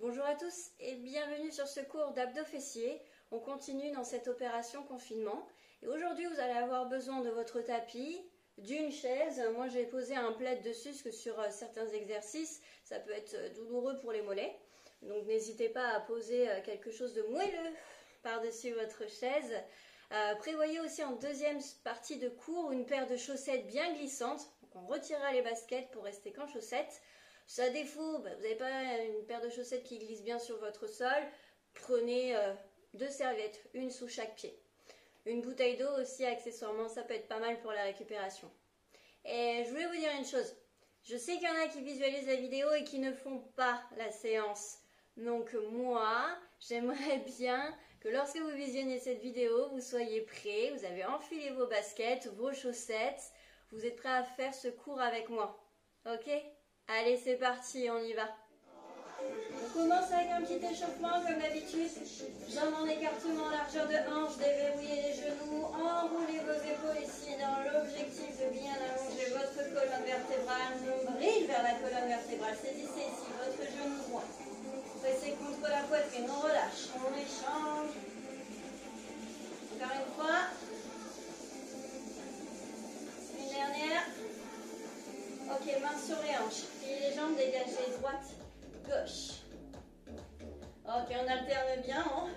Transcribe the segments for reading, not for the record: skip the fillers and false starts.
Bonjour à tous et bienvenue sur ce cours d'abdos fessiers. On continue dans cette opération confinement. Et aujourd'hui, vous allez avoir besoin de votre tapis, d'une chaise. Moi, j'ai posé un plaid dessus parce que sur certains exercices, ça peut être douloureux pour les mollets. Donc, n'hésitez pas à poser quelque chose de moelleux par-dessus votre chaise. Prévoyez aussi en deuxième partie de cours une paire de chaussettes bien glissantes. Donc, on retirera les baskets pour rester qu'en chaussettes. Si à défaut, vous n'avez pas une paire de chaussettes qui glisse bien sur votre sol, prenez 2 serviettes, une sous chaque pied. Une bouteille d'eau aussi, accessoirement, ça peut être pas mal pour la récupération. Et je voulais vous dire une chose. Je sais qu'il y en a qui visualisent la vidéo et qui ne font pas la séance. Donc moi, j'aimerais bien que lorsque vous visionnez cette vidéo, vous soyez prêts, vous avez enfilé vos baskets, vos chaussettes, vous êtes prêts à faire ce cours avec moi. Ok ? Allez, c'est parti, on y va. On commence avec un petit échauffement comme d'habitude. Jambes en écartement, largeur de hanche, déverrouillez les genoux, enroulez vos épaules ici dans l'objectif de bien allonger votre colonne vertébrale, nombril vers la colonne vertébrale. Saisissez ici votre genou droit. Pressez contre la poitrine, on relâche, on échange. Encore une fois. Une dernière. Ok, main sur les hanches. Pliez les jambes, dégagez droite, gauche. Ok, on alterne bien. Hein.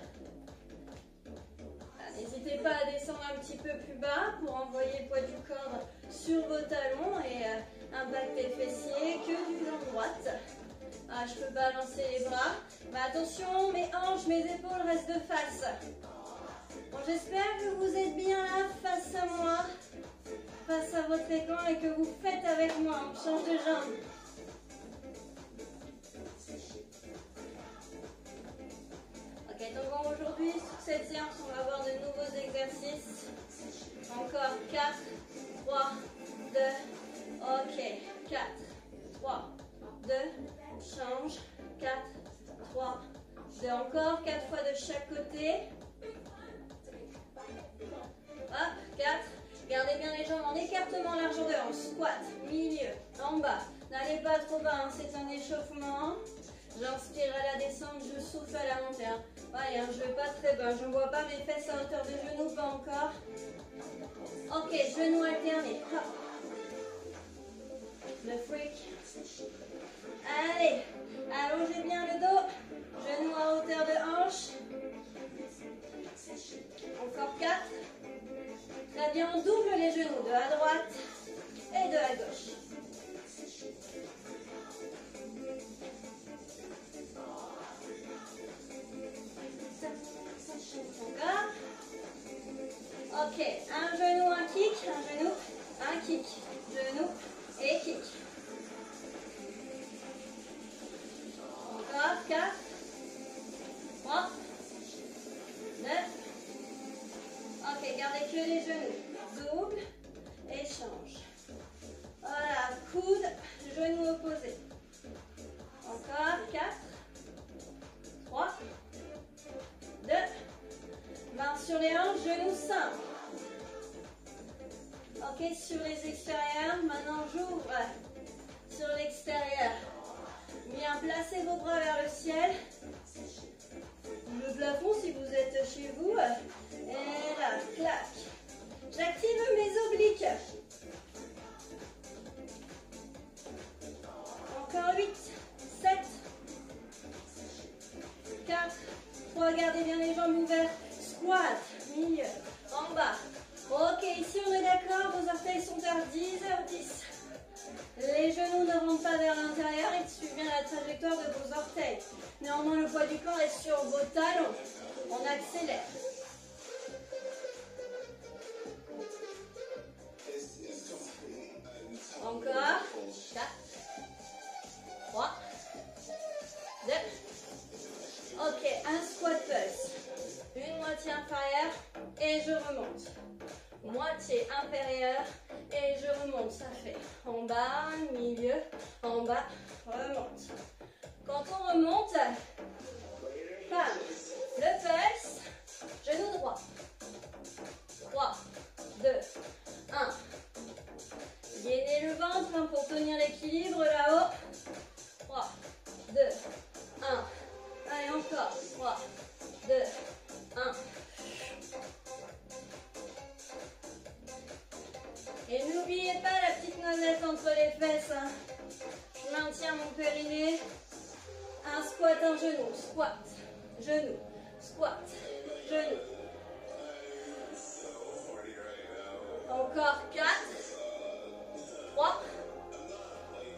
N'hésitez pas à descendre un petit peu plus bas pour envoyer le poids du corps sur vos talons et impacter fessiers que du jambe droite. Ah, je peux balancer les bras. Mais attention, mes hanches, mes épaules restent de face. Bon, j'espère que vous êtes bien là face à moi, face à votre écran et que vous faites avec moi. On change de jambe. Ok, donc bon, aujourd'hui, sur cette séance, on va voir de nouveaux exercices. Encore 4, 3, 2, ok, 4, 3, 2, change, 4, 3, 2, encore, 4 fois de chaque côté. Hop, 4. Gardez bien les jambes en écartement, largeur de hanche. Squat, milieu, en bas. N'allez pas trop bas, hein, c'est un échauffement. J'inspire à la descente, je souffle à la montée. Hein. Allez, hein, je ne vais pas très bas. Je ne vois pas mes fesses à hauteur de genoux, pas encore. Ok, genoux alternés. Hop. Le freak. Allez, allongez bien le dos. Genoux à hauteur de hanche. Encore 4. Très bien, on double les genoux de à droite et de à gauche. Encore. Ok, un genou, un kick, un genou, un kick, genou et kick. Encore, 4, 3, 2. Ok, gardez que les genoux. Double, échange. Voilà, coude, genou opposé. Encore, 4, 3, 2. Main sur les hanches, genoux simples. Ok, sur les extérieurs. Maintenant, j'ouvre sur l'extérieur. Bien, placez vos bras vers le ciel. Le plafond si vous êtes chez vous. Et là, clac. J'active mes obliques. Encore 8, 7, 4, 3. Gardez bien les jambes ouvertes. Squat, milieu, en bas. Ok, ici on est d'accord, vos orteils sont à 10h10. Les genoux ne rentrent pas vers l'intérieur et suivent bien la trajectoire de vos orteils. Néanmoins, le poids du corps est sur vos talons. On accélère. Encore. 4, 3, 2. Ok, un squat pulse. Une moitié inférieure et je remonte. Moitié inférieure et je remonte. Ça fait en bas, milieu, en bas, remonte. Quand on remonte, bam, le pulse, genou droit. 3, 2, 1. Gainez le ventre pour tenir l'équilibre là-haut. 3, 2, 1. pas mettre entre les fesses. Hein. Je maintiens mon périnée. Un squat, un genou. Squat, genou. Squat, genou. Encore 4, 3.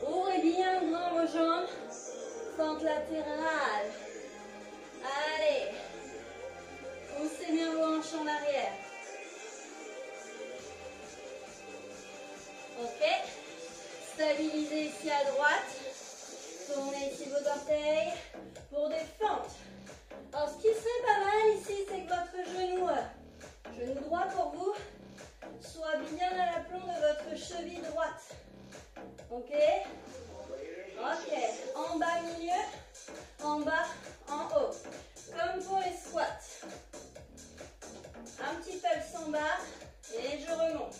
Ouvrez bien grand vos jambes. Fente latérale. Allez. Poussez bien vos hanches en arrière. Ok. Stabilisez ici à droite. Tournez ici vos orteils pour des fentes. Alors ce qui serait pas mal ici, c'est que votre genou droit pour vous, soit bien à l'aplomb de votre cheville droite. Ok? Ok. En bas, milieu. En bas, en haut. Comme pour les squats. Un petit pulse en bas. Et je remonte.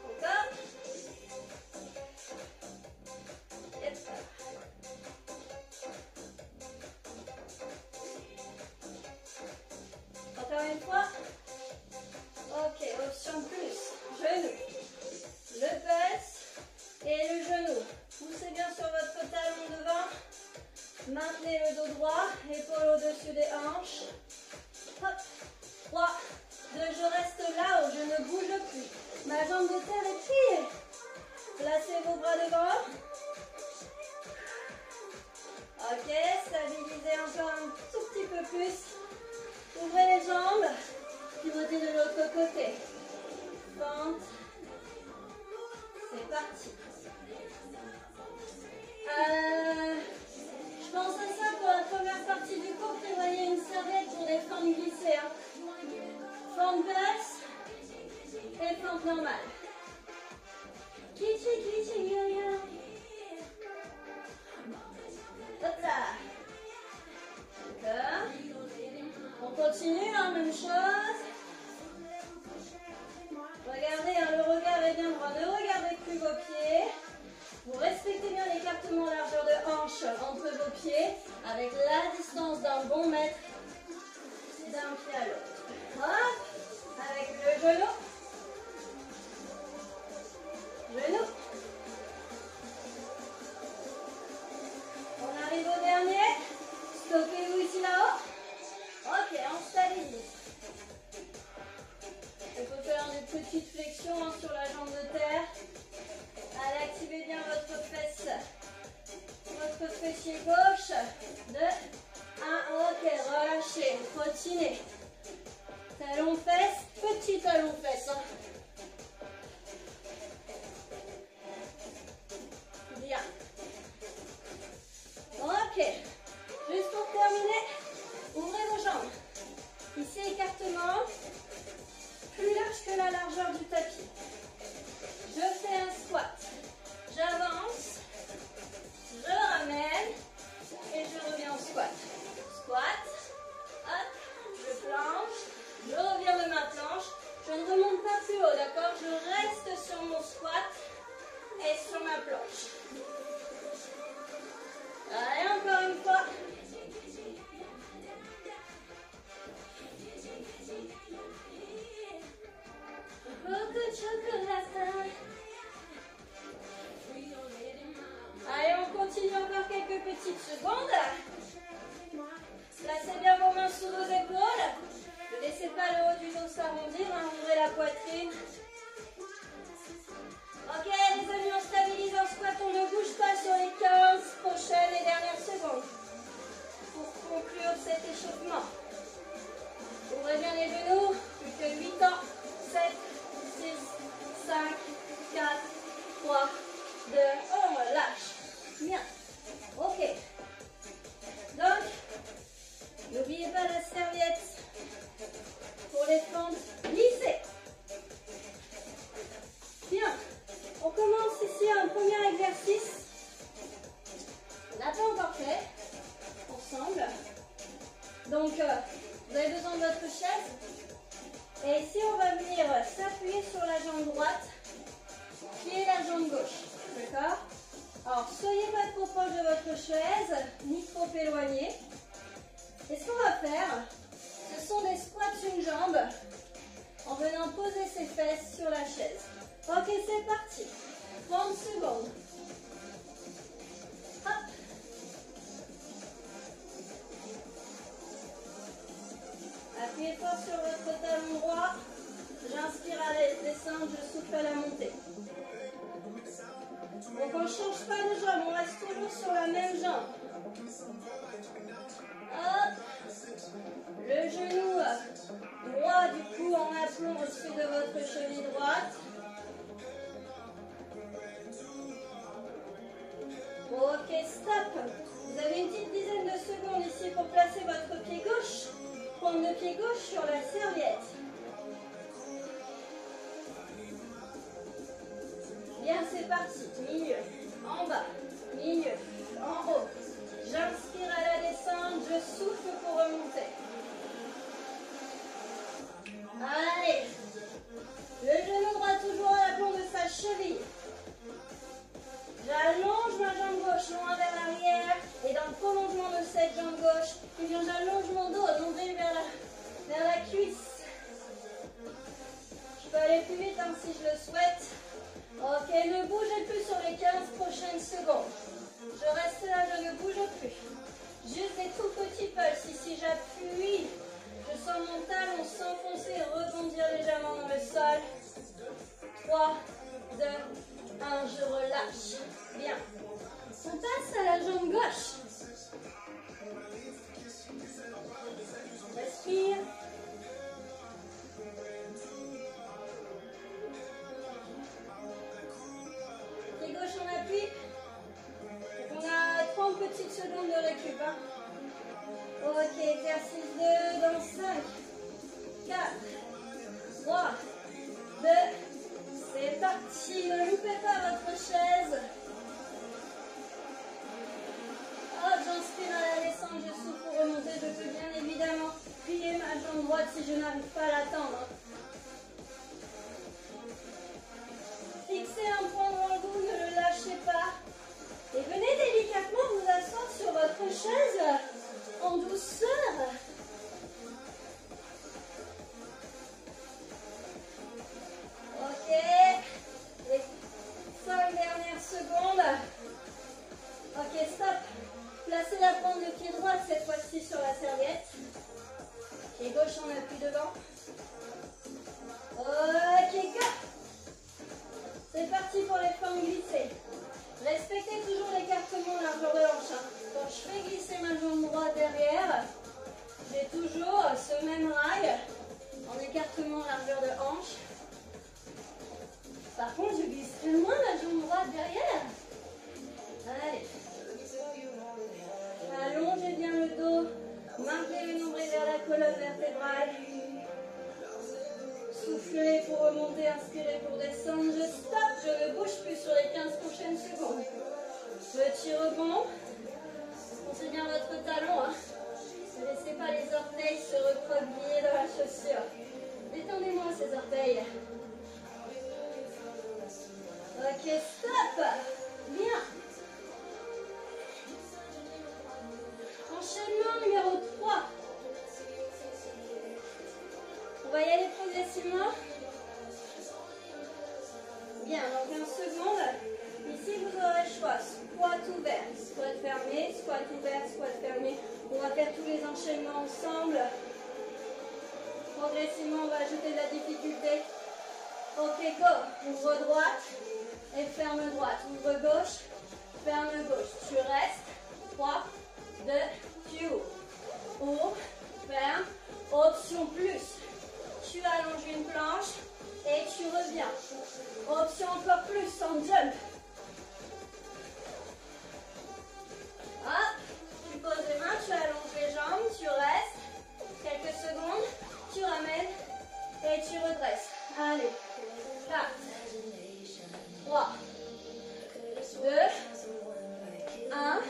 Encore. Et encore une fois. Ok, option plus. Genou. Le pulse et le genou. Poussez bien sur votre talon devant. Maintenez le dos droit, épaule au-dessus des hanches. Hop. 3, 2, je reste là où je ne bouge plus. Ma jambe de terre est pliée. Placez vos bras devant. Ok, stabilisez encore un tout petit peu plus. Ouvrez les jambes. Pivotez de l'autre côté. Fente. C'est parti. Je pense à ça pour la première partie du cours. Prévoyez une serviette pour des fentes glissées. Hein. Fente basse et fente normale. Kichi, kichi, ya, ya. Hop là. D'accord. On continue, hein, même chose. Regardez, hein, le regard est bien droit. Ne regardez plus vos pieds. Vous respectez bien l'écartement largeur de hanche entre vos pieds avec la distance d'un bon mètre d'un pied à l'autre. Hop, avec le genou. Genou. On arrive au dernier. Stoppez-vous ici là-haut. Ok, on stabilise. On peut faire des petites flexions hein, sur la jambe de terre. Allez, activez bien votre fesse. Votre fessier gauche. 2, 1, ok, relâchez, trottinez. Talon fesse, petit talon fesse. Hein. Bien. Ok. Juste pour terminer, ouvrez vos jambes. Ici, écartement. Plus large que la largeur du tapis. Je fais un squat. J'avance. Je ramène. Et je reviens au squat. Squat. Hop. Je planche. Je reviens de ma planche. Je ne remonte pas plus haut, d'accord? Je reste sur mon squat et sur ma planche. Allez, encore une fois. Beaucoup de chocolat. Allez, on continue encore quelques petites secondes. Placez bien vos mains sous vos épaules. Ne laissez pas le haut du dos s'arrondir. Hein, ouvrez la poitrine. Ok, les amis, on stabilise en squat. On ne bouge pas sur les 15 prochaines et dernières secondes. Pour conclure cet échauffement. Ouvrez bien les genoux. Plus que 8 ans. 7, 6, 5, 4, 3, 2, on relâche. Bien. Ok. Donc, n'oubliez pas la serviette pour les fentes glissées. Bien. On commence ici un premier exercice. On n'a pas encore fait ensemble. Donc, vous avez besoin de votre chaise. Et ici, on va vient poser ses fesses sur la chaise. Ok, c'est parti. 30 secondes. Hop. Appuyez fort sur votre talon droit. J'inspire à la descente, je souffle à la montée. Donc on ne change pas de jambe, on reste toujours sur la même jambe. Hop. Le genou droit du coup en aplomb au-dessus de votre cheville droite. Ok, stop. Vous avez une petite dizaine de secondes ici pour placer votre pied gauche. Prendre le pied gauche sur la serviette. Bien, c'est parti. Milieu, en bas, milieu, en haut. J'inspire à la descente, je souffle pour remonter. Allez. Le genou droit toujours à l'aplomb de sa cheville. J'allonge ma jambe gauche loin vers l'arrière et dans le prolongement de cette jambe gauche, eh bien j'allonge mon dos, nombril vers la cuisse. Je peux aller plus vite si je le souhaite. Ok, ne bougez plus sur les 15 prochaines secondes. Je reste là, je ne bouge plus. Juste des tout petits pulses. Ici, j'appuie. Je sens mon talon s'enfoncer et rebondir légèrement dans le sol. 3, 2, 1, je relâche. Bien. On passe à la jambe gauche. Respire. Pied gauche en appui. On a 30 petites secondes de récup. Hein. Ok, exercice 2 dans 5, 4, 3, 2, c'est parti. Ne loupez pas votre chaise. Hop, j'inspire à la descente, je souffle pour remonter. Je peux bien évidemment plier ma jambe droite si je n'arrive pas à l'atteindre. Fixez un point devant le bout, ne le lâchez pas. Et venez délicatement vous asseoir sur votre chaise en douceur. Ok. Les 5 dernières secondes. Ok, stop. Placez la pointe de pied droit cette fois-ci sur la serviette. Pied gauche en appui devant. Ok, go. C'est parti pour les formes glissées. Respectez toujours l'écartement largeur de hanche. Quand je fais glisser ma jambe droite derrière, j'ai toujours ce même rail en écartement largeur de hanche. Par contre, je glisse très loin la jambe droite derrière. Allez. Allongez bien le dos. Maintenez le nombril vers la colonne vertébrale. Soufflez pour remonter, inspirez pour descendre. Je stoppe, je ne bouge plus sur les 15 prochaines secondes. Petit rebond. Pensez bien votre talon. Hein. Ne laissez pas les orteils se recroqueviller dans la chaussure. Détendez-moi ces orteils. Ok, stop. Bien. Enchaînement numéro 3. On va y aller progressivement. Bien, donc 15 secondes. Ici, vous aurez le choix. Squat ouvert, squat fermé, squat ouvert, squat fermé. On va faire tous les enchaînements ensemble. Progressivement, on va ajouter de la difficulté. Ok, go. Ouvre droite et ferme droite. Ouvre gauche, ferme gauche. Tu restes. 3, 2, tu ouvres. Ouvre, ferme. Option plus. Tu allonges une planche et tu reviens. Option encore plus en jump. Hop, tu poses les mains, tu allonges les jambes, tu restes. Quelques secondes, tu ramènes et tu redresses. Allez, 4, 3, 2, 1.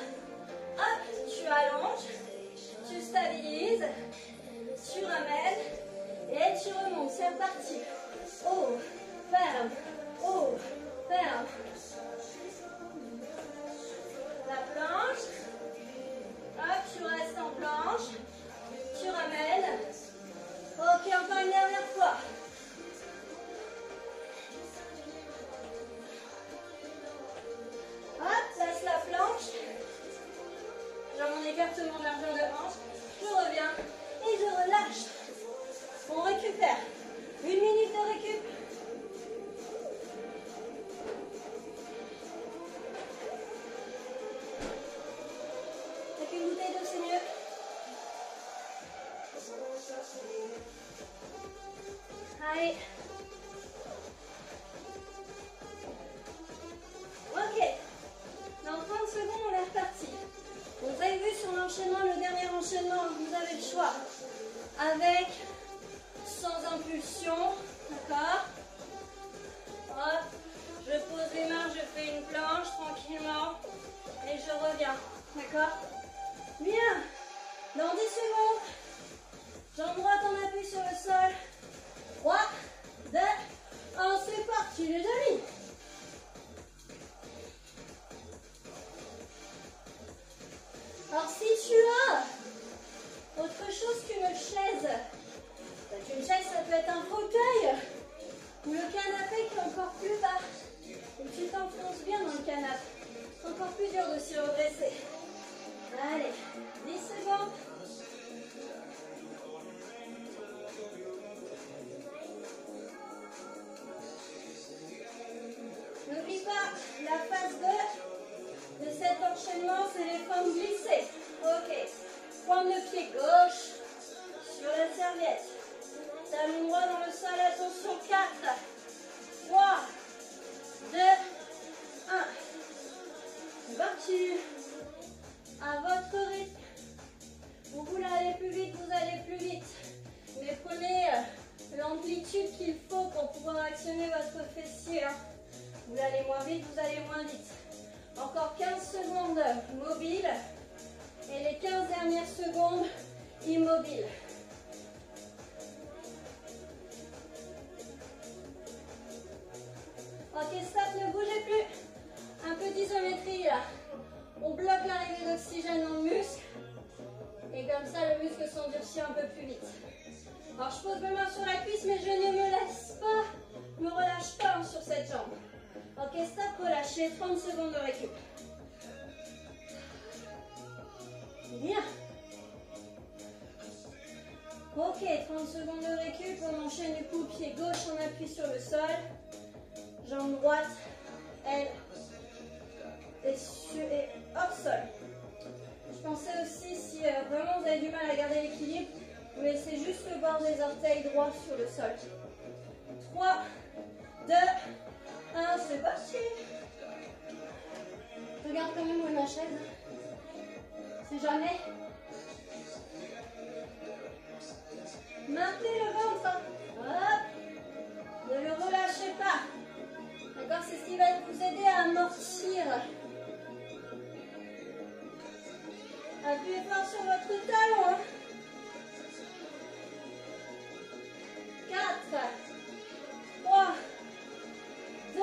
Hop, tu allonges, tu stabilises, tu ramènes et tu remontes. C'est reparti. Ouvre, ferme, ouvre, ferme. d'accord? Bien. Dans 10 secondes, jambe droite en appui sur le sol. 3, 2, 1, c'est parti les amis. Alors si tu as autre chose qu'une chaise, une chaise ça peut être un fauteuil ou le canapé qui est encore plus bas. Et tu t'enfonces bien dans le canapé. C'est encore plus dur de s'y redresser. Allez, 10 secondes. N'oublie pas, la phase 2 de cet enchaînement, c'est les formes glissées. Ok, pointe de pied gauche sur la serviette. Talon droit dans le sol, attention, 4, 3, 2, 1. C'est parti. À votre rythme. Vous voulez aller plus vite, vous allez plus vite. Mais prenez l'amplitude qu'il faut pour pouvoir actionner votre fessier. Vous voulez aller moins vite, vous allez moins vite. Encore 15 secondes mobiles. Et les 15 dernières secondes immobiles. Ok, stop, ne bougez plus. Un peu d'isométrie là. On bloque l'arrivée d'oxygène dans le muscle. Et comme ça, le muscle s'endurcit un peu plus vite. Alors, je pose mes mains sur la cuisse, mais je ne me laisse pas, me relâche pas sur cette jambe. Ok, stop, relâchez. 30 secondes de récup. Bien. Ok, 30 secondes de récup. On enchaîne du coup, pied gauche, on appuie sur le sol. Jambe droite, elle, et hors sol. Je pensais aussi, si vraiment vous avez du mal à garder l'équilibre, vous laissez juste le bord des orteils droits sur le sol. 3, 2, 1, c'est parti. Je regarde quand même où est ma chaise. C'est jamais. Maintenez le ventre. Hop. Ne le relâchez pas. D'accord, c'est ce qui va vous aider à amortir. Appuyez fort sur votre talon. 4, 3, 2,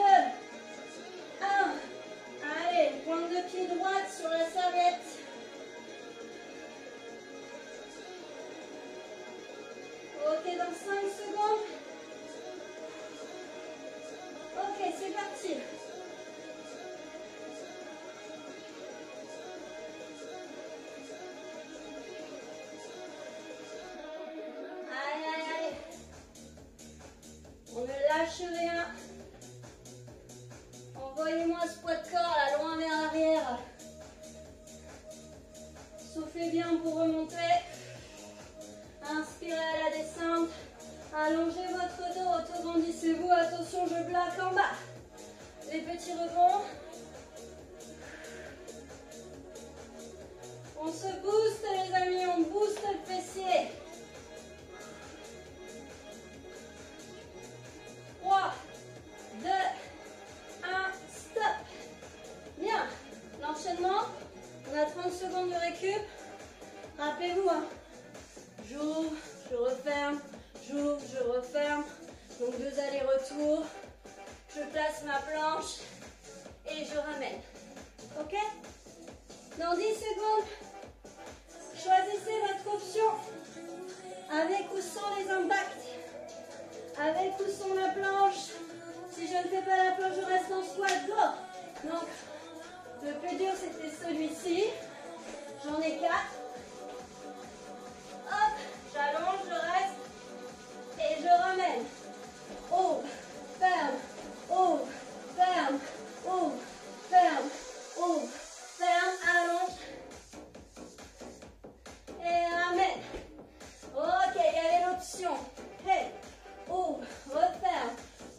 1. Allez, pointe de pied droite sur la serviette. Ok, dans 5 secondes. Ok, c'est parti. Allez, allez, allez. On ne lâche rien. Envoyez-moi ce poids de corps là, loin vers l'arrière. Soufflez bien pour remonter. Inspirez à la descente. Allongez votre dos, autograndissez-vous. Attention, je bloque en bas. Les petits rebonds. On se booste les amis, on booste le fessier. 3, 2, 1, stop. Bien. L'enchaînement, on a 30 secondes de récup. Rappelez-vous, j'ouvre, je referme, j'ouvre, je referme. Donc 2 allers-retours. Je place ma planche et je ramène. Ok? Dans 10 secondes, choisissez votre option. Avec ou sans les impacts. Avec ou sans la planche. Si je ne fais pas la planche, je reste en squat. Go! Donc, le plus dur, c'était celui-ci. J'en ai 4. Hop, j'allonge, je reste. Et je ramène. Ouvre, ferme, ouvre, ferme, ouvre, ferme, ouvre, ferme, allonge. Et ramène. Ok, il y avait l'option. Hey, ouvre, referme,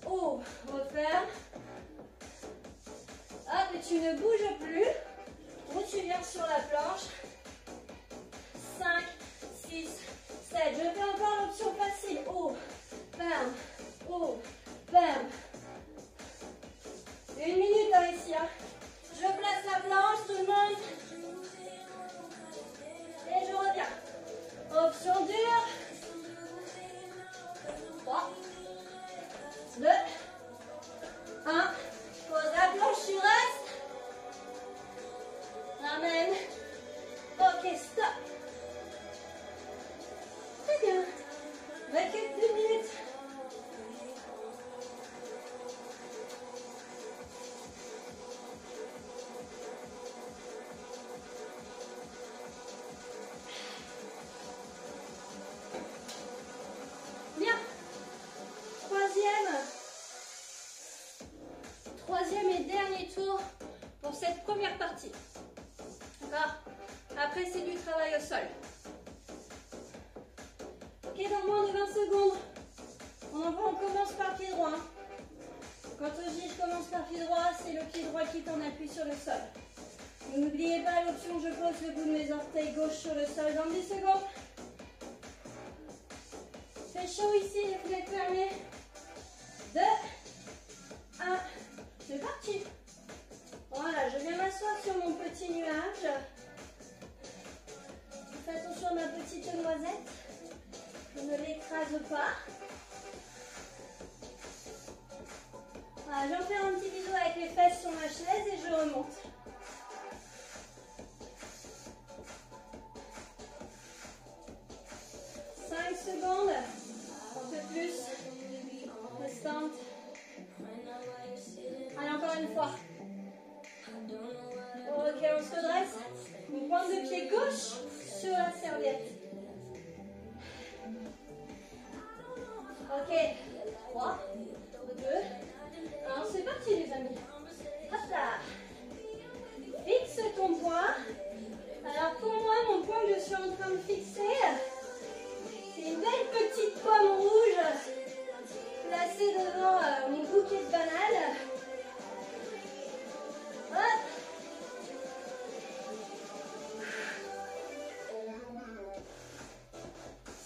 ouvre, referme. Hop, et tu ne bouges plus. Ou tu viens sur la planche. 5, 6, 7. Je fais encore l'option facile. Ouvre, ferme, ouvre, ferme. 1 minute ici. Je place la planche, tout le monde. 2, 1. Pose la planche, tu restes. Ramène. Ok, stop. Très bien. Recule 2 minutes. Bien. Troisième et dernier tour pour cette première partie. D'accord? Après, c'est du travail au sol. Ok, dans moins de 20 secondes, on commence par pied droit. Quand je dis je commence par pied droit, c'est le pied droit qui est en appui sur le sol. N'oubliez pas l'option je pose le bout de mes orteils gauche sur le sol dans 10 secondes. C'est chaud ici, les fenêtres fermées. 2, 1, c'est parti. Voilà, je viens m'asseoir sur mon petit nuage. Fais attention à ma petite noisette. Je ne l'écrase pas. Voilà, j'en fais un petit bisou avec les fesses sur ma chaise et je remonte. Secondes, un peu plus, restante. Allez, encore une fois. Ok, on se redresse. On pointe de pied gauche sur la serviette. Ok, 3, 2, 1, c'est parti les amis. Hop là. Fixe ton poing. Alors pour moi, mon point que je suis en train de fixer, c'est une belle petite pomme rouge placée devant mon bouquet de bananes. Hop.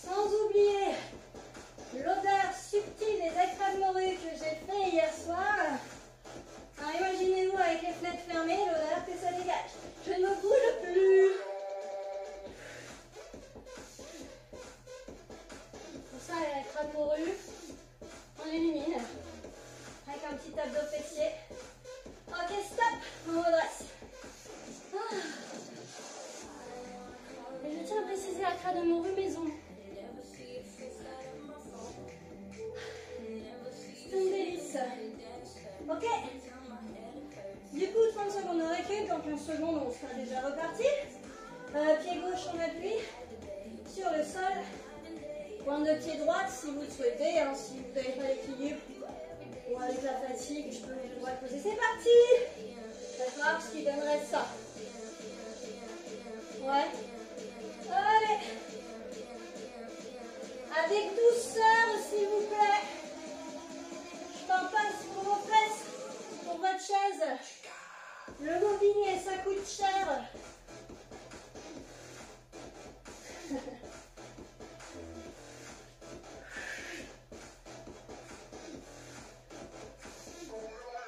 Sans oublier l'odeur subtile des extraits de morue que j'ai fait hier soir. Alors imaginez-vous avec les fenêtres fermées, l'odeur que ça dégage. Je ne me bouge plus. Les crânes morue, on élimine avec un petit abdos fessier. Ok, stop, on redresse. Et je tiens à préciser la crâne morue maison. C'est une délice. Ok. Du coup, 30 secondes de recul, dans 15 secondes, on sera déjà reparti. Pied gauche en appui sur le sol. Pointe de pied droite si vous le souhaitez, hein, si vous n'avez pas l'équilibre ou avec la fatigue, je peux le droit poser. C'est parti. D'accord, ce qui donnerait ça. Ouais. Allez. Avec douceur, s'il vous plaît. Je parle pas pour vos fesses, pour votre chaise. Le mobilier, ça coûte cher.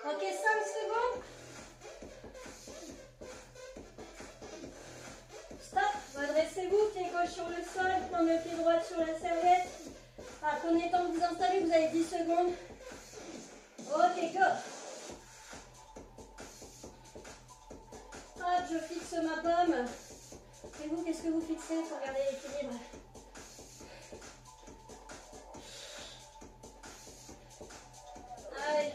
Ok, 5 secondes. Stop. Redressez-vous, pied gauche sur le sol, pointe de pied droit sur la serviette. Prenez le temps de vous installer, vous avez 10 secondes. Ok, go. Hop, je fixe ma pomme. Et vous, qu'est-ce que vous fixez pour garder l'équilibre? Allez.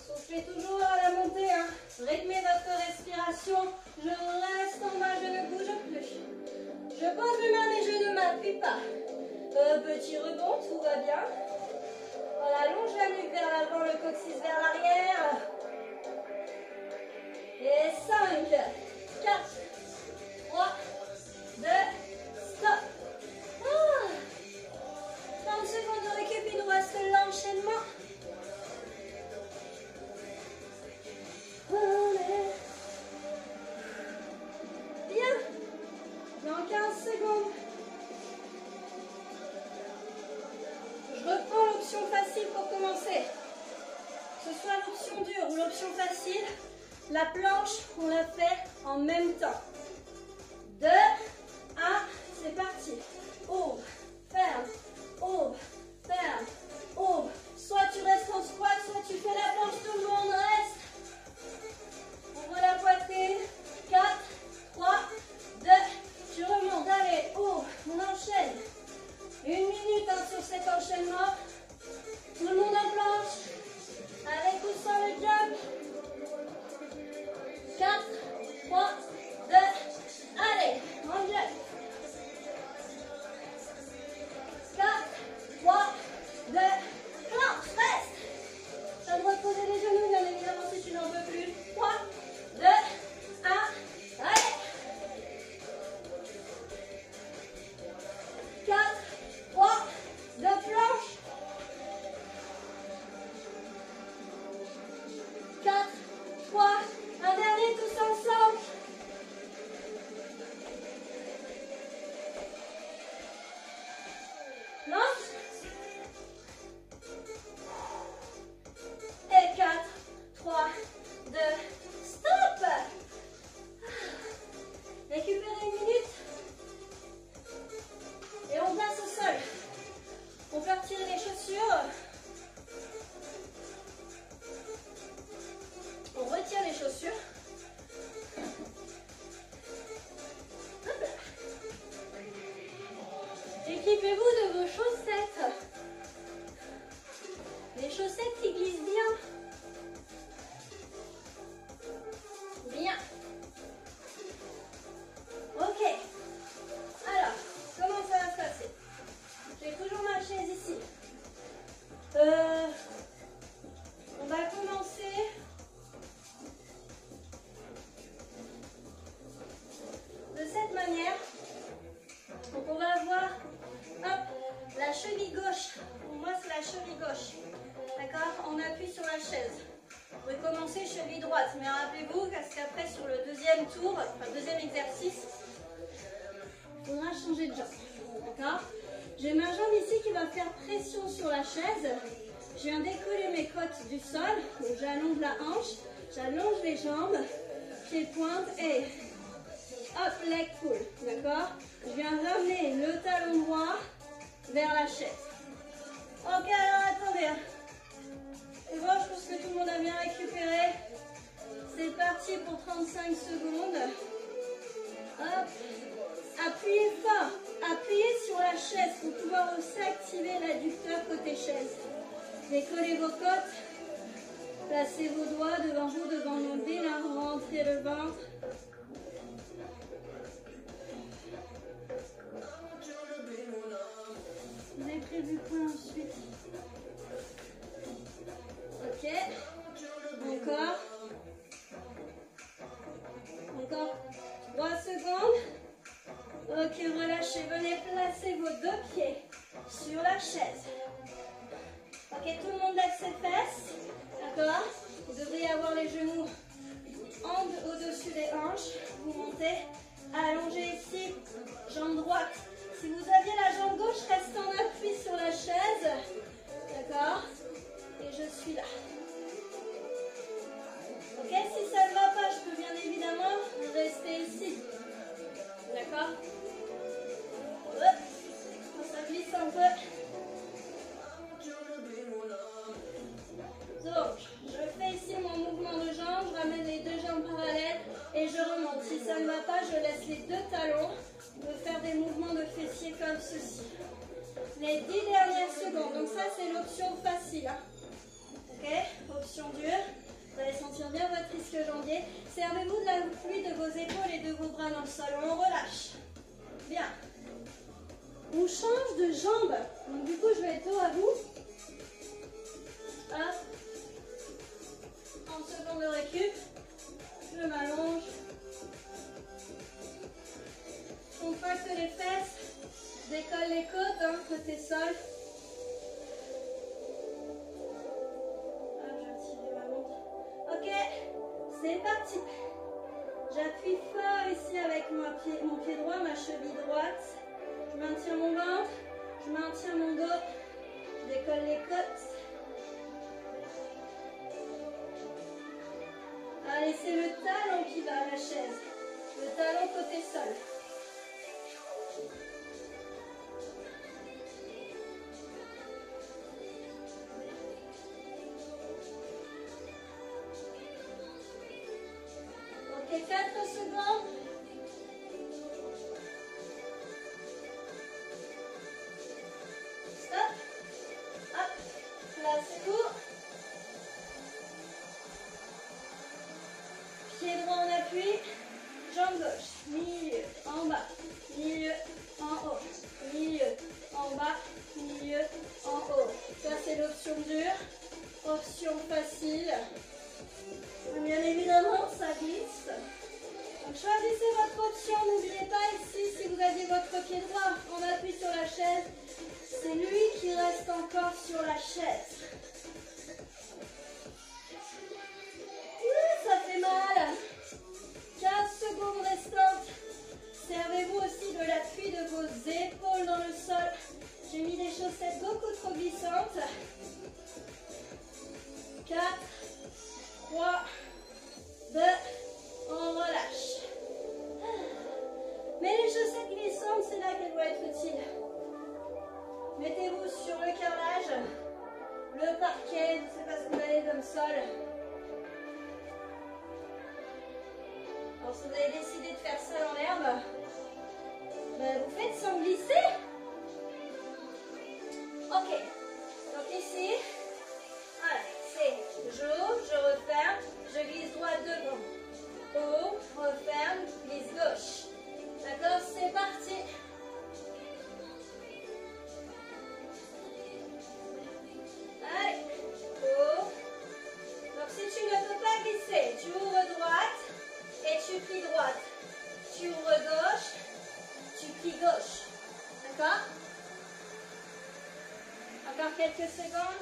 Soufflez toujours à la montée, hein. Rythmez votre respiration. Je reste en bas, je ne bouge plus. Je pose mes mains mais je ne m'appuie pas. Petit rebond, tout va bien. Voilà, allonge la nuque vers l'avant, le coccyx vers l'arrière. Et 5, 4, 3, 2, stop. 30 secondes de récup, il nous reste l'enchaînement. Bien. Dans 15 secondes. Je reprends l'option facile pour commencer. Que ce soit l'option dure ou l'option facile, la planche, on la fait en même temps. 2, 1, c'est parti. Ouvre, ferme, ouvre, ferme, ouvre. Soit tu restes en squat, soit tu fais la planche, tout le monde reste. Ouvre la poitrine. 4, 3, 2, tu remontes. Allez, ouvre, on enchaîne. 1 minute sur cet enchaînement. Tout le monde en planche. Avec ou sans le jump. 4, 3, 2, allez, on jump. 4, 3, 2, planche, reste. Tu as le droit de poser les genoux, bien évidemment, si tu n'en peux plus. 3, 2, 1, allez. 4, 3, 2 planches. 4, 3, un dernier tous ensemble. Lance. Et 4, 3, 2, stop. Récupérez 1 minute. Et on place au sol. On peut retirer les chaussures. On retire les chaussures. Hop là. Équipez-vous de vos chaussettes. Les chaussettes qui glissent bien. Bien. Ok. Alors, comment ça va se passer? J'ai toujours ma chaise ici. On va commencer de cette manière. Donc on va avoir la cheville gauche. Pour moi c'est la cheville gauche. D'accord? On appuie sur la chaise. Vous pouvez commencer cheville droite. Mais rappelez-vous qu'après sur le deuxième tour, enfin deuxième exercice, il faudra changer de jambe. D'accord? J'ai ma jambe ici qui va faire pression sur la chaise. Je viens décoller mes côtes du sol. Donc j'allonge la hanche. J'allonge les jambes. Pieds pointe et hop, leg pull. D'accord? Je viens ramener le talon droit vers la chaise. Ok, alors attendez. Et bon, je pense que tout le monde a bien récupéré. C'est parti pour 35 secondes. Hop. Appuyez fort. Appuyez sur la chaise pour pouvoir aussi activer l'adducteur côté chaise. Décollez vos côtes. Placez vos doigts devant vous, devant nos nez. Là, rentrez le ventre. Vous avez prévu quoi ensuite? Ok. Encore. Encore 3 secondes. Ok, relâchez. Venez placer vos 2 pieds sur la chaise. Ok, tout le monde lève ses fesses. D'accord? Vous devriez avoir les genoux au-dessus des hanches. Vous montez. Allongez ici. Jambe droite. Si vous aviez la jambe gauche, restez en appui sur la chaise. D'accord? Et je suis là. Ok, si ça ne va pas, je peux bien évidemment rester ici. D'accord? Ça glisse un peu. Donc, je fais ici mon mouvement de jambes, je ramène les 2 jambes parallèles et je remonte. Si ça ne va pas, je laisse les 2 talons. On peut faire des mouvements de fessiers comme ceci. Les 10 dernières secondes. Donc ça, c'est l'option facile. Hein. Ok? Option dure. Vous allez sentir bien votre ischio-jambier. Servez-vous de la pluie de vos épaules et de vos bras dans le sol. On relâche. Bien. On change de jambe. Donc du coup, je vais être dos à vous. Hop. 30 secondes de récup. Je m'allonge. Contracte les fesses. Décolle les côtes, hein, côté sol. Hop, je vais tirer ma montre. Ok, c'est parti. J'appuie fort ici avec mon pied droit, ma cheville droite. Je maintiens mon ventre. Je maintiens mon dos. Je décolle les côtes. Allez, c'est le talon qui va à la chaise. Le talon côté sol. Ok, 4 secondes. Stop. Hop. Là, c'est court. Pied droit en appui. Jambe gauche. Milieu, en bas. Milieu, en haut. Milieu, en bas. Milieu, en haut. Ça, c'est l'option dure. Option facile. Bien évidemment, ça glisse. Donc, choisissez votre option. N'oubliez pas ici, si vous aviez votre pied droit en appui sur la chaise, c'est lui qui reste encore sur la chaise. Ça fait mal. 15 secondes restantes. Servez-vous aussi de l'appui de vos épaules dans le sol. J'ai mis des chaussettes beaucoup trop glissantes. 4, 3, 2, on relâche. Mais les chaussettes glissantes, c'est là qu'elles vont être utiles. Mettez-vous sur le carrelage, le parquet, je ne sais pas ce que vous avez comme sol. Alors si vous avez décidé de faire ça dans l'herbe, ben, vous faites sans glisser. Ok, donc ici, voilà, c'est j'ouvre, je referme, je glisse droite devant. Ouvre, referme, glisse gauche. D'accord, c'est parti. Allez, ouvre. Donc si tu ne peux pas glisser, tu ouvres droite et tu plies droite. Tu ouvres gauche, tu plies gauche. D'accord? Encore quelques secondes.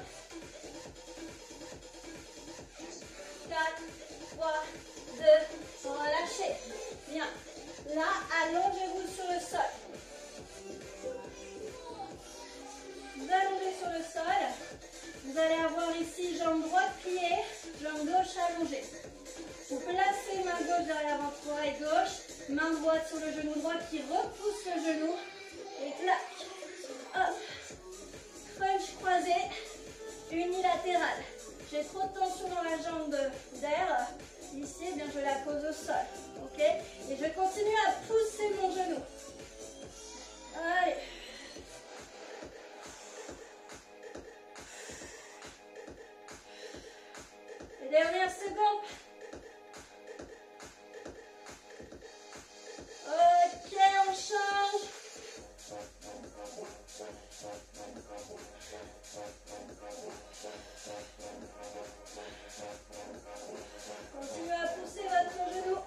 4, 3, 2, relâchez. Bien. Là, allongez-vous sur le sol. Vous allongez sur le sol. Vous allez avoir ici jambe droite pliée, jambe gauche allongée. Vous placez main gauche derrière votre oreille gauche, main droite sur le genou droit qui repousse le genou. Et clac. Hop. Crunch croisé, unilatéral. J'ai trop de tension dans la jambe d'air. Ici, eh bien, je la pose au sol. Ok? Et je continue à pousser mon genou. Allez. Les dernières secondes. Ok, on change. Continuez à pousser votre genou.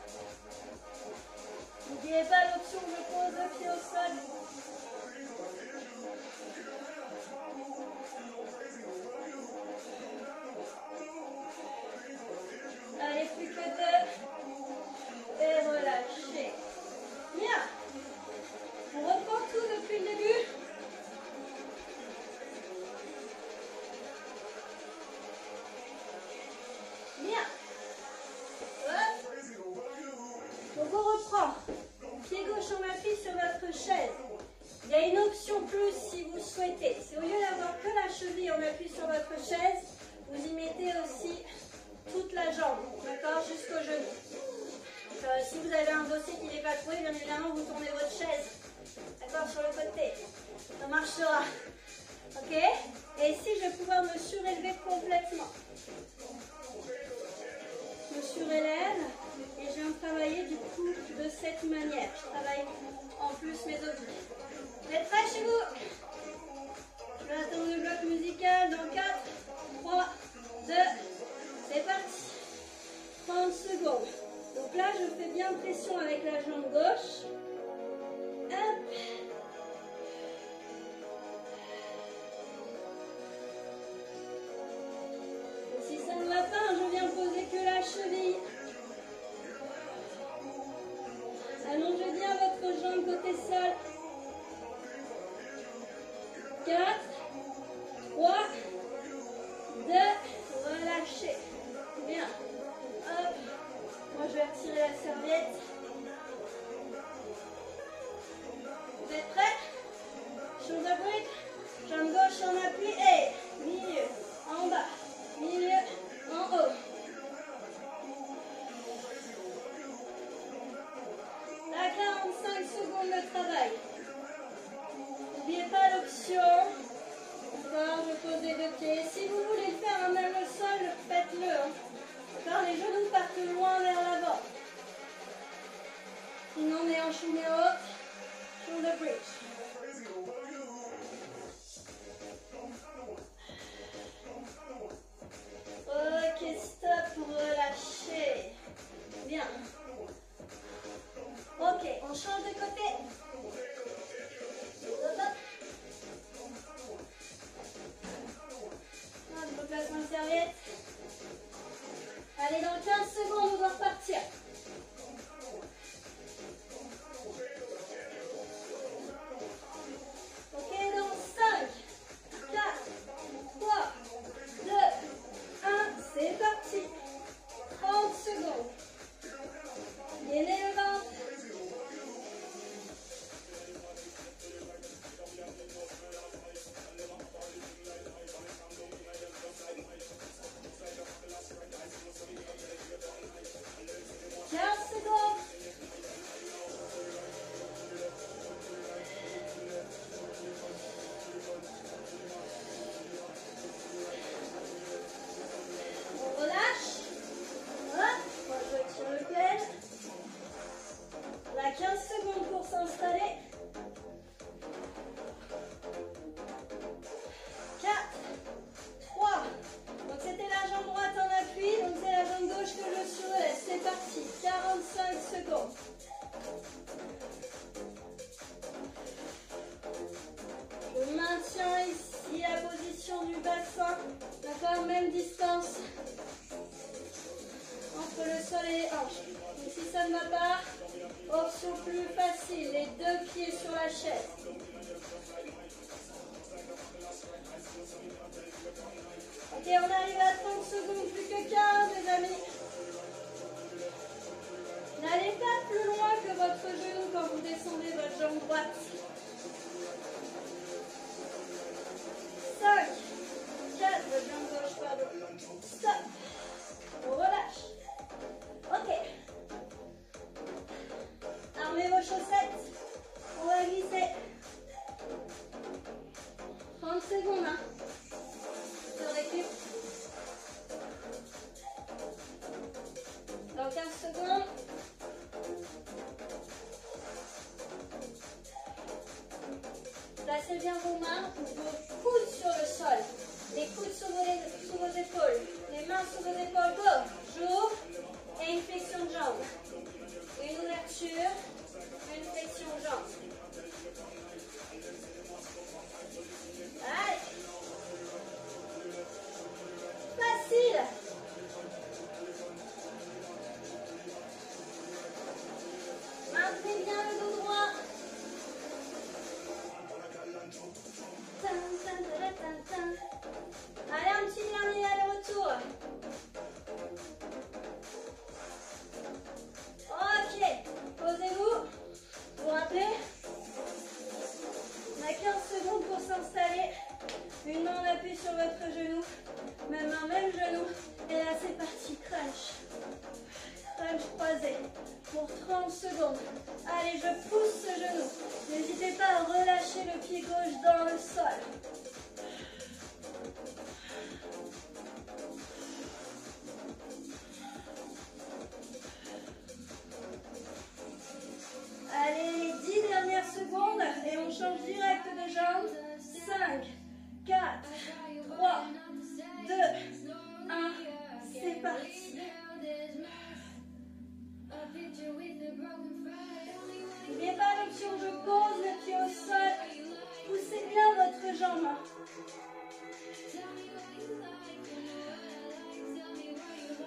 N'oubliez pas l'option je pose le pied au sol. Allez, plus que 2. Et relâchez. Bien. On reprend tout depuis le début. Bien. Hop. Donc on reprend. Pied gauche en appui sur votre chaise. Il y a une option plus si vous souhaitez. C'est au lieu d'avoir que la cheville en appui sur votre chaise, vous y mettez aussi toute la jambe, d'accord, jusqu'au genou. Si vous avez un dossier qui n'est pas trouvé, bien évidemment, vous tournez votre chaise, d'accord, sur le côté. Ça marchera. Ok? Et ici, je vais pouvoir me surélever complètement. Je me surélève et je viens travailler du coup de cette manière. Je travaille en plus mes obliques. Vous êtes prêts chez vous? Je vais attendre le bloc musical dans 4, 3, 2, c'est parti. 30 secondes. Donc là, je fais bien pression avec la jambe gauche. Hop. Et si ça ne va pas, je viens poser que la cheville. Allongez bien votre jambe côté sol. 4, 3, 2, relâchez. Bien. Hop. Moi, je vais retirer la serviette. ok. Si vous voulez le faire à même le sol, faites-le. Hein. D'accord, les genoux partent loin vers l'avant. Sinon, on est en shoulder bridge. Ok, stop, relâchez. Bien. Ok, on change de côté. Je replace ma serviette. Allez, dans 15 secondes, on doit repartir. Ok, dans 5, 4, 3, 2, 1, c'est parti. 30 secondes. Gainez le ventre. D'accord, même distance entre le sol et les hanches. Et si ça ne va pas, option plus facile, les deux pieds sur la chaise. Ok, on arrive à 30 secondes, plus que 15 les amis. N'allez pas plus loin que votre genou quand vous descendez votre jambe droite. 5, 4, votre jambe gauche, pardon. Stop. On relâche. Ok. Armez vos chaussettes. On va glisser. 30 secondes, hein. Sur récup. Dans 15 secondes. Placez bien vos mains, vos coudes sur le sol. Les coudes sous vos épaules. Les mains sous vos épaules. Go. J'ouvre. Et une flexion de jambe. Une ouverture. Une flexion de jambe. Allez. Facile. Maintenez bien le dos droit. Allez, un petit dernier aller-retour. Ok, posez-vous. Vous rappelez, on a 15 secondes pour s'installer. Une main en appui sur votre genou. Même main, même genou. Et là, c'est parti. Crunch. Crunch croisé. Pour 30 secondes. Allez, je pousse ce genou. N'hésitez pas à relâcher le pied gauche dans le sol. Allez, les 10 dernières secondes et on change direct de jambe. 5, 4, 3, 2, 1. C'est parti. N'oubliez pas l'option je pose le pied au sol. Poussez bien votre jambe.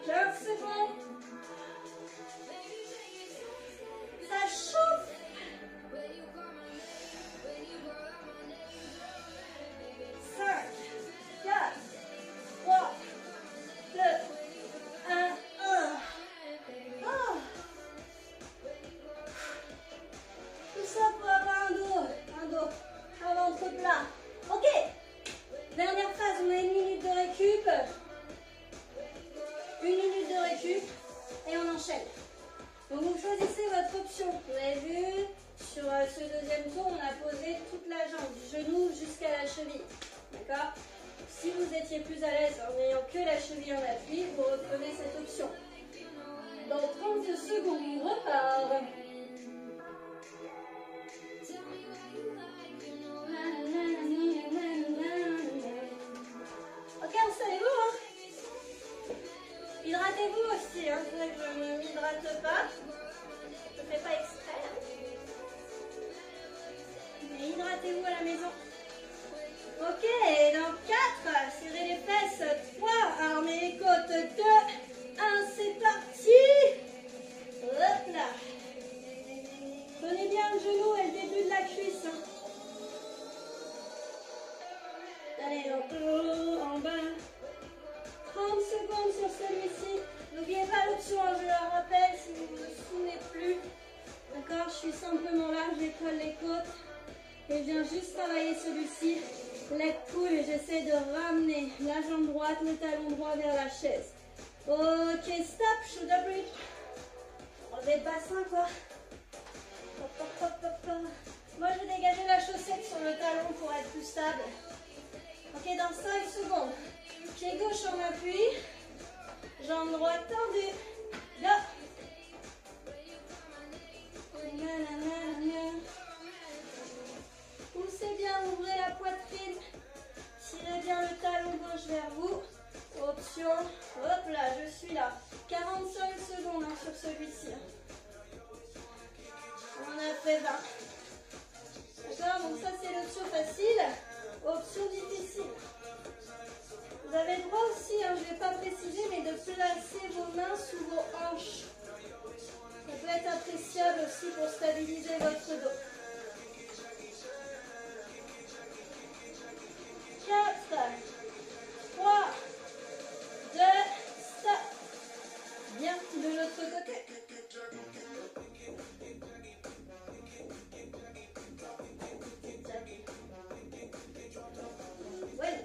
15 secondes. Ça chauffe. 5, 4, 3, 2, 1. Tout ça pour avoir un ventre plat. Ok. Dernière phase, on a 1 minute de récup. 1 minute de récup et on enchaîne. Donc vous choisissez votre option. Vous avez vu, sur ce deuxième tour, on a posé toute la jambe, du genou jusqu'à la cheville. D'accord? Si vous étiez plus à l'aise en n'ayant que la cheville en appui, vous reprenez cette option. Dans 30 secondes, on repart. Ok, installez-vous. Hein. Hydratez-vous aussi. Hein. C'est vrai que je ne m'hydrate pas. Je ne fais pas exprès. Mais hydratez-vous à la maison. Ok, dans 4, serrez les fesses. 3, armez les côtes. 2, 1, c'est parti. Hop là. Prenez bien le genou et le début de la cuisse. Allez, en haut, en bas. 30 secondes sur celui-ci. N'oubliez pas l'option, je le rappelle, si vous ne vous souvenez plus. D'accord, je suis simplement là, j'écolle les côtes. Et je viens juste travailler celui-ci. Leg pull, et j'essaie de ramener la jambe droite, le talon droit vers la chaise. Ok, stop, shoulder bridge. Enlevez le bassin, quoi. Hop, hop, hop, hop, hop. Moi, je vais dégager la chaussette sur le talon pour être plus stable. Ok, dans 5 secondes. Pied gauche en appui. Jambe droite tendue. Go. Poussez bien, ouvrez la poitrine. Tirez bien le talon gauche vers vous. Option. Hop là, je suis là. 45 secondes hein, sur celui-ci. On en a fait 20. D'accord, donc ça c'est l'option facile. Option difficile. Vous avez le droit aussi, hein, je ne vais pas préciser, mais de placer vos mains sous vos hanches. Ça peut être appréciable aussi pour stabiliser votre dos. 4, 3, 2, stop. Bien, de l'autre côté. Ouais.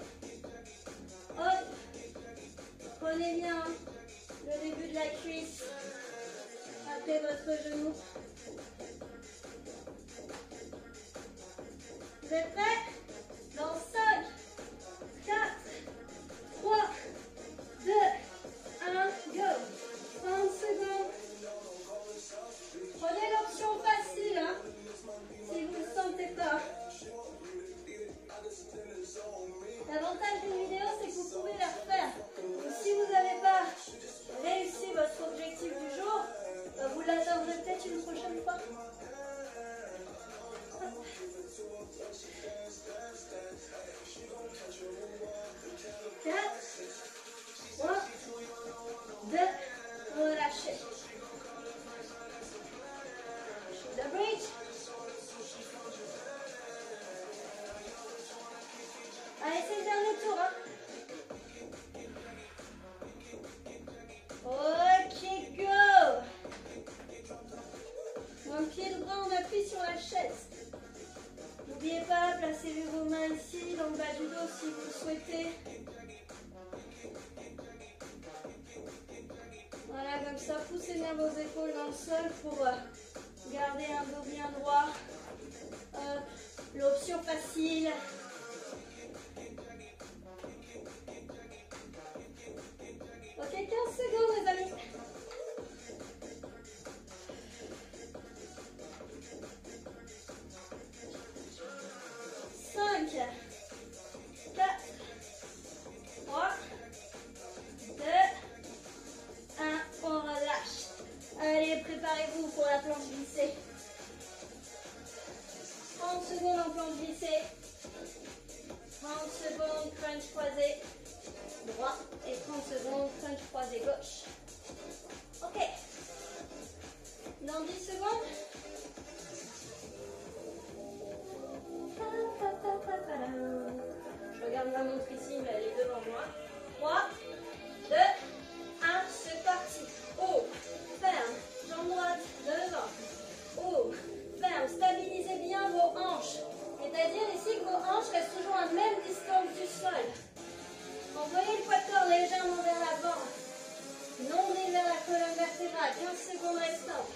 Hop. Prenez bien le début de la cuisse. Appelez votre genou. Vous êtes prêts? Dans 5, 4, 3, 2, 1, go. 30 secondes. Prenez l'option facile, hein, si vous ne le sentez pas. L'avantage d'une vidéo, c'est que vous pouvez la refaire. Donc, si vous n'avez pas réussi votre objectif du jour, vous l'atteindrez peut-être une prochaine fois. 4, 3, 2, relâchez. Shoulder bridge. Allez, c'est le dernier tour. Hein. Ok, go. Un pied droit, on appuie sur la chaise. N'oubliez pas, placez vos mains ici, dans le bas du dos si vous le souhaitez. Voilà, comme ça, poussez bien vos épaules dans le sol pour garder un dos bien droit. L'option facile. Ok, 15 secondes les amis. Cinq, 4, 3, 2, 1, on relâche. Allez, préparez-vous pour la planche glissée. 30 secondes en planche glissée. 30 secondes crunch croisé droit et 30 secondes crunch croisé gauche. Ok. Dans 10 secondes. Je regarde ma montre ici, mais elle est devant moi. 3, 2, 1, c'est parti. Haut, ferme, jambe droite, devant. Haut, ferme, stabilisez bien vos hanches. C'est-à-dire ici que vos hanches restent toujours à la même distance du sol. Envoyez le poids de corps légèrement vers l'avant. Nombril vers la colonne vertébrale. 15 secondes restantes.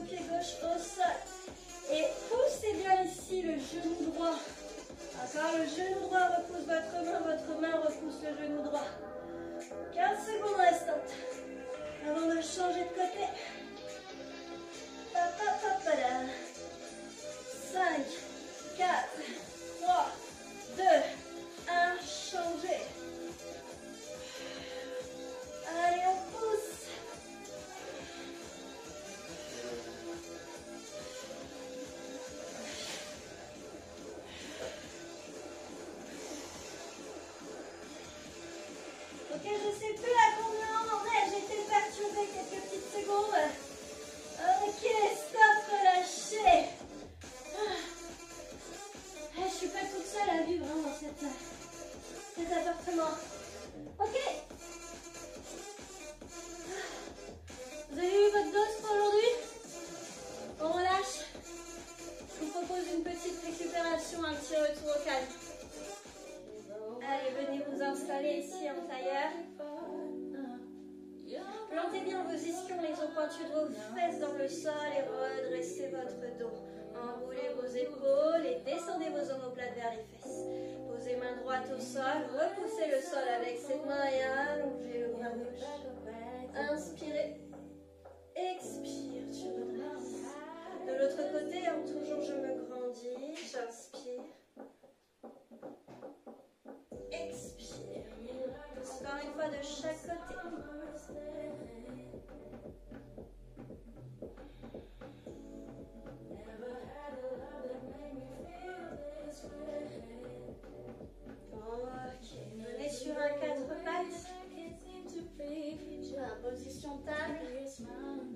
pied gauche au sol. Et poussez bien ici le genou droit. Encore le genou droit repousse votre main repousse le genou droit. 15 secondes restantes avant de changer de côté. 5, 4, 3, 2, 1, changez. Allez, on pousse. Ok, je ne sais plus à combien on en est. J'ai été perturbée quelques petites secondes. Ok, stop, relâchez. Je ne suis pas toute seule à vivre dans cet appartement. Ok. Vous avez eu votre dose pour aujourd'hui? On relâche. Je vous propose une petite récupération, un petit retour au calme. Allez, venez vous installer ici en tailleur. Plantez bien vos ischions, les os pointus de vos fesses dans le sol et redressez votre dos. Enroulez vos épaules et descendez vos omoplates vers les fesses. Posez main droite au sol, repoussez le sol avec cette main et allongez le bras gauche. Inspirez, expire, tu redresses. De l'autre côté, toujours je me grandis, j'inspire. Expire. Encore une fois de chaque côté. Ok, venez sur un 4 pattes. Position table.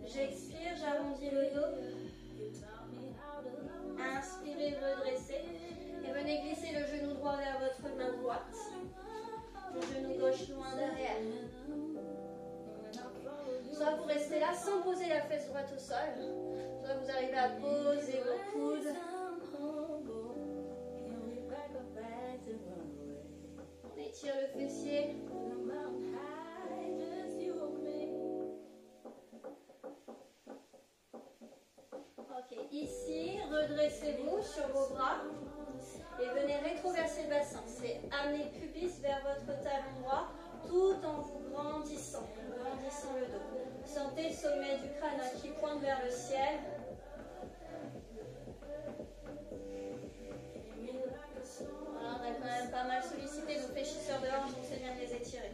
J'expire, j'arrondis le dos. Inspirez, redressez. Et venez glisser le genou droit vers votre main droite. Le genou gauche loin derrière. Soit vous restez là sans poser la fesse droite au sol. Soit vous arrivez à poser vos coudes. On étire le fessier. Ok, ici, redressez-vous sur vos bras et venez rétroverser le bassin. C'est amener le pubis vers votre talon droit tout en vous grandissant le dos. Sentez le sommet du crâne qui pointe vers le ciel. Voilà, on a quand même pas mal sollicité nos fléchisseurs de hanche, donc c'est bien de les étirer.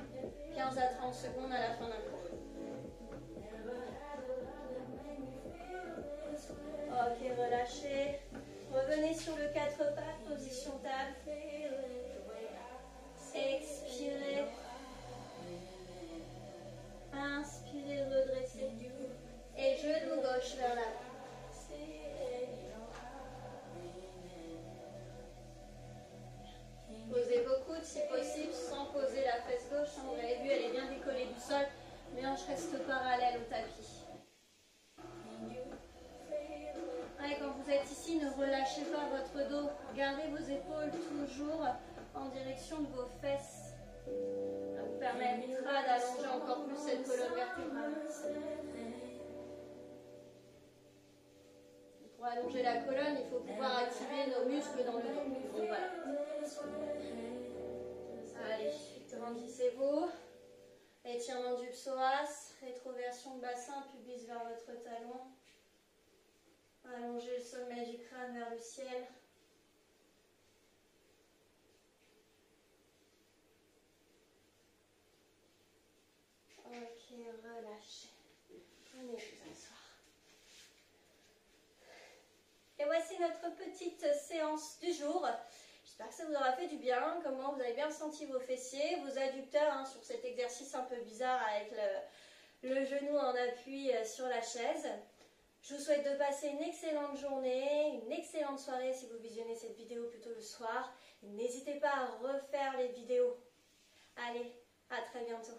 15 à 30 secondes à la fin d'un cours. Ok, relâchez. Revenez sur le 4 pattes, position table. Expirez. Inspirez, redressez. Et genou gauche vers l'avant. Posez vos coudes si possible sans poser la fesse gauche. Vous l'avez vu, elle est bien décollée du sol. Les hanches restent parallèles au tapis. Allez, quand vous êtes ici, ne relâchez pas votre dos. Gardez vos épaules toujours en direction de vos fesses. Ça vous permettra d'allonger encore plus cette colonne vertébrale. Pour allonger la colonne, il faut pouvoir activer nos muscles dans le dos. Donc voilà. Allez, grandissez-vous. Étirement du psoas, rétroversion de bassin, pubis vers votre talon. Allongez le sommet du crâne vers le ciel. Ok, relâchez. Venez vous asseoir. Et voici notre petite séance du jour. J'espère que ça vous aura fait du bien. Comment vous avez bien senti vos fessiers, vos adducteurs sur cet exercice un peu bizarre avec le genou en appui sur la chaise. Je vous souhaite de passer une excellente journée, une excellente soirée si vous visionnez cette vidéo plutôt le soir. N'hésitez pas à refaire les vidéos. Allez, à très bientôt.